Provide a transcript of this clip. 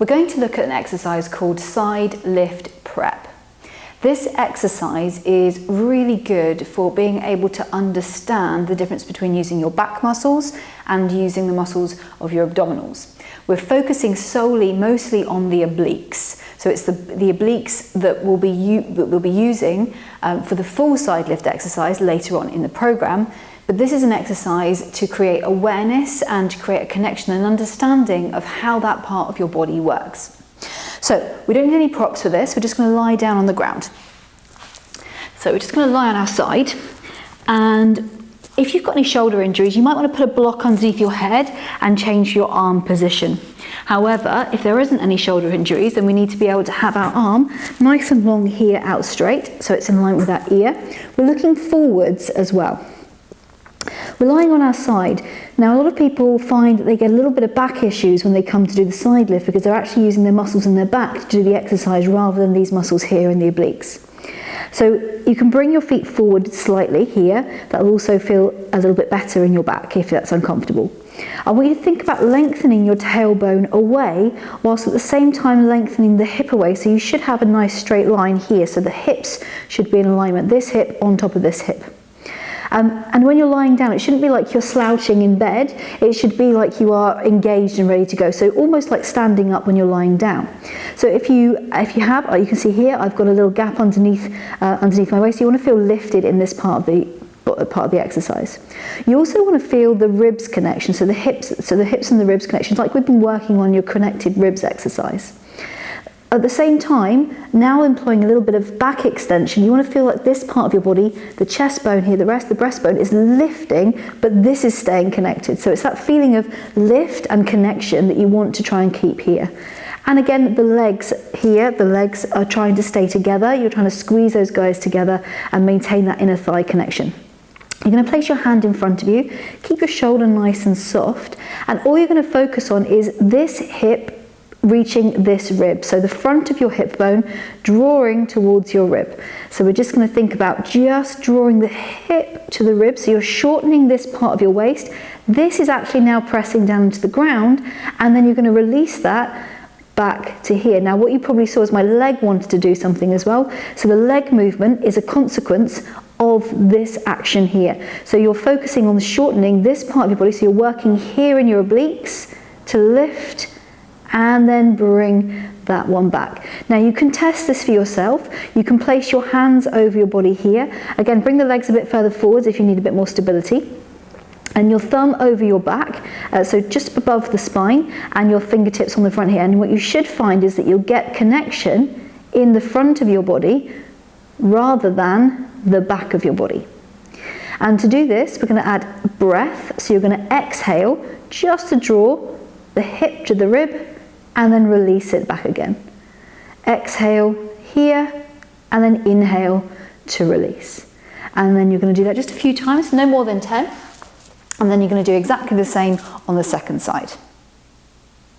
We're going to look at an exercise called side lift prep. This exercise is really good for being able to understand the difference between using your back muscles and using the muscles of your abdominals. We're focusing mostly on the obliques. So it's the obliques that we'll be using for the full side lift exercise later on in the program. But this is an exercise to create awareness and to create a connection and understanding of how that part of your body works. So we don't need any props for this, we're just going to lie down on the ground. So we're just going to lie on our side, and if you've got any shoulder injuries, you might want to put a block underneath your head and change your arm position. However, if there isn't any shoulder injuries, then we need to be able to have our arm nice and long here, out straight, so it's in line with our ear. We're looking forwards as well. We're lying on our side. Now, a lot of people find that they get a little bit of back issues when they come to do the side lift because they're actually using their muscles in their back to do the exercise rather than these muscles here in the obliques. So you can bring your feet forward slightly here. That will also feel a little bit better in your back if that's uncomfortable. I want you to think about lengthening your tailbone away whilst at the same time lengthening the hip away. So you should have a nice straight line here. So the hips should be in alignment. This hip on top of this hip. And when you're lying down, it shouldn't be like you're slouching in bed. It should be like you are engaged and ready to go. So almost like standing up when you're lying down. So if you have, you can see here, I've got a little gap underneath my waist. You want to feel lifted in this part of the exercise. You also want to feel the ribs connection. So the hips and the ribs connections, like we've been working on your connected ribs exercise. At the same time, now employing a little bit of back extension, you want to feel like this part of your body, the chest bone here, the breastbone is lifting, but this is staying connected. So it's that feeling of lift and connection that you want to try and keep here. And again, the legs here, the legs are trying to stay together. You're trying to squeeze those guys together and maintain that inner thigh connection. You're going to place your hand in front of you, keep your shoulder nice and soft, and all you're going to focus on is this hip reaching this rib. So the front of your hip bone drawing towards your rib. So we're just going to think about just drawing the hip to the rib. So you're shortening this part of your waist. This is actually now pressing down into the ground, and then you're going to release that back to here. Now what you probably saw is my leg wanted to do something as well. So the leg movement is a consequence of this action here. So you're focusing on shortening this part of your body. So you're working here in your obliques to lift and then bring that one back. Now you can test this for yourself. You can place your hands over your body here. Again, bring the legs a bit further forwards if you need a bit more stability. And your thumb over your back, so just above the spine, and your fingertips on the front here. And what you should find is that you'll get connection in the front of your body rather than the back of your body. And to do this, we're going to add breath. So you're going to exhale just to draw the hip to the rib, and then release it back again. Exhale here, and then inhale to release. And then you're going to do that just a few times, no more than 10. And then you're going to do exactly the same on the second side.